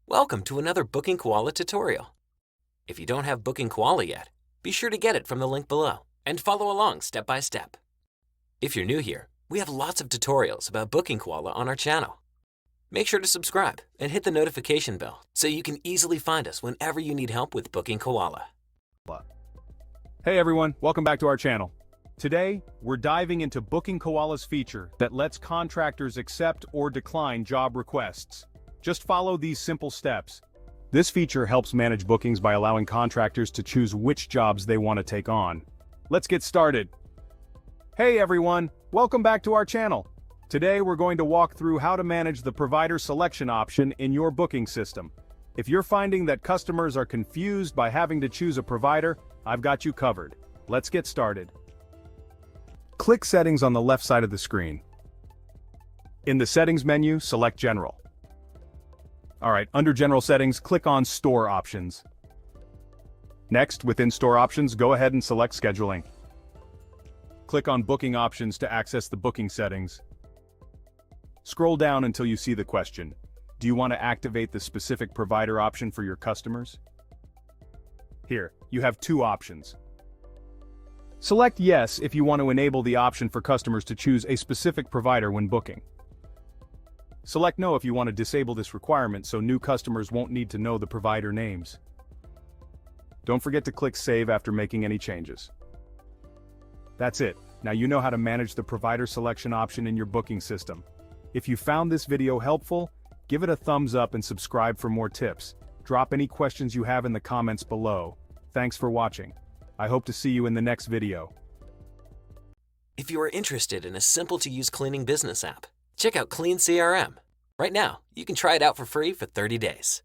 Welcome to another BookingKoala tutorial. If you don't have BookingKoala yet, be sure to get it from the link below and follow along step by step. If you're new here, we have lots of tutorials about BookingKoala on our channel. Make sure to subscribe and hit the notification bell so you can easily find us whenever you need help with BookingKoala. Hey everyone, welcome back to our channel. Today, we're diving into BookingKoala's feature that lets contractors accept or decline job requests. Just follow these simple steps. This feature helps manage bookings by allowing contractors to choose which jobs they want to take on. Let's get started. Hey everyone, welcome back to our channel. Today we're going to walk through how to manage the provider selection option in your booking system. If you're finding that customers are confused by having to choose a provider, I've got you covered. Let's get started. Click Settings on the left side of the screen. In the Settings menu, select General. Alright, under General Settings, click on Store Options. Next, within Store Options, go ahead and select Scheduling. Click on Booking Options to access the booking settings. Scroll down until you see the question, do you want to activate the specific provider option for your customers? Here, you have two options. Select Yes if you want to enable the option for customers to choose a specific provider when booking. Select No if you want to disable this requirement so new customers won't need to know the provider names. Don't forget to click Save after making any changes. That's it. Now you know how to manage the provider selection option in your booking system. If you found this video helpful, give it a thumbs up and subscribe for more tips. Drop any questions you have in the comments below. Thanks for watching. I hope to see you in the next video. If you are interested in a simple-to-use cleaning business app, check out Clean CRM. Right now, you can try it out for free for 30 days.